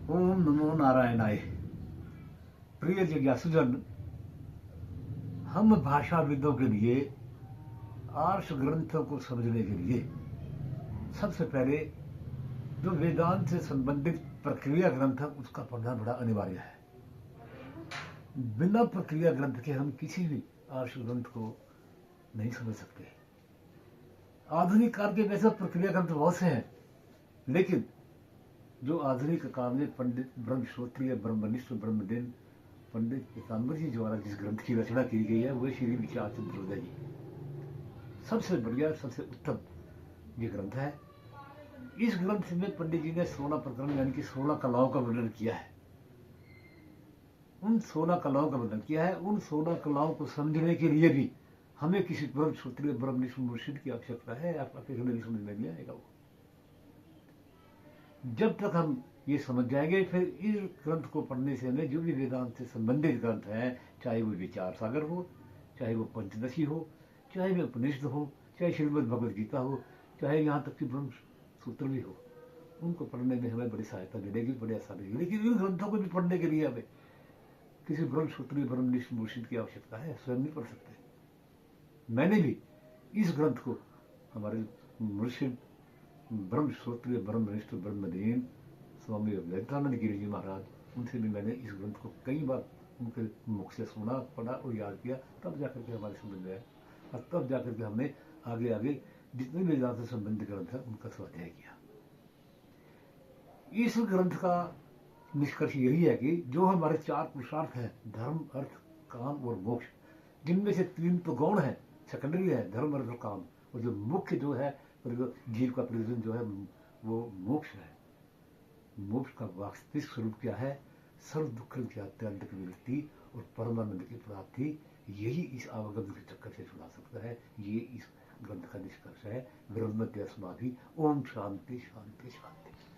ओम नमो नारायणाय। प्रिय जिज्ञासुजन, हम भाषाविदों के लिए आर्ष ग्रंथों को समझने के लिए सबसे पहले जो वेदांत से संबंधित प्रक्रिया ग्रंथ है उसका पढ़ना बड़ा अनिवार्य है। बिना प्रक्रिया ग्रंथ के हम किसी भी आर्ष ग्रंथ को नहीं समझ सकते। आधुनिक काल के वैसे प्रक्रिया ग्रंथ बहुत से हैं, लेकिन जो आधुनिक काल में पंडित ब्रह्मश्रोत्रिय ब्रह्मनिष्ठ ब्रह्मदेव पंडित पीताम्बर जी द्वारा जिस ग्रंथ की रचना की गई है वह श्री विख्यात चंद्रोदय जी सबसे बढ़िया सबसे उत्तम ये ग्रंथ है। इस ग्रंथ में पंडित जी ने 16 प्रकरण यानी कि 16 कलाओं का वर्णन किया है। उन 16 कलाओं का वर्णन किया है। उन 16 कलाओं को समझने के लिए भी हमें किसी ब्रह्मसूत्री ब्रह्मनिष्ठ मुर्शिद की आवश्यकता है। आपका किसी नहीं समझ में नहीं आएगा वो। जब तक हम ये समझ जाएंगे, फिर इस ग्रंथ को पढ़ने से हमें जो भी वेदांत से संबंधित ग्रंथ हैं, चाहे वो विचार सागर हो, चाहे वो पंचदशी हो, चाहे वो उपनिषद हो, चाहे श्रीमद् भगवद गीता हो, चाहे यहाँ तक कि ब्रह्म सूत्र भी हो, उनको पढ़ने में हमें बड़ी सहायता मिलेगी, बड़ी आसानी मिलेगी। लेकिन इन ग्रंथों को भी पढ़ने के लिए हमें किसी ब्रह्म सूत्री ब्रह्मनिष्ठ मुर्शिद की आवश्यकता है, स्वयं नहीं पढ़ सकते। मैंने भी इस ग्रंथ को हमारे मुर्शिद ब्रह्म सूत्रीय ब्रह्मनिष्ठ ब्रह्मदीन स्वामी विवेकानंद गिरि जी महाराज, उनसे भी मैंने इस ग्रंथ को कई बार उनके मुख से सुना, पढ़ा और याद किया, तब जाकर के हमारे समझ में आया और तब जाकर के हमने आगे आगे जितने भी वेदांत से संबंधित ग्रंथ है उनका स्वाध्याय किया। इस ग्रंथ का निष्कर्ष यही है कि जो हमारे 4 पुरुषार्थ हैं, धर्म अर्थ काम और मोक्ष, जिनमें से 3 तो गौण है, सेकेंडरी है, धर्म अर्थ और काम, और जो मुख्य जो है जीव का प्रयोजन जो है वो मोक्ष है। मोक्ष का वास्तविक स्वरूप क्या है? सर्व दुख की अत्यंत निवृत्ति और परमानंद की प्राप्ति। यही इस आवागम के चक्कर से छुड़ा सकता है। ये इस ग्रंथ का निष्कर्ष है। ब्रह्मत्य समाधि। ओम शांति शांति शांति।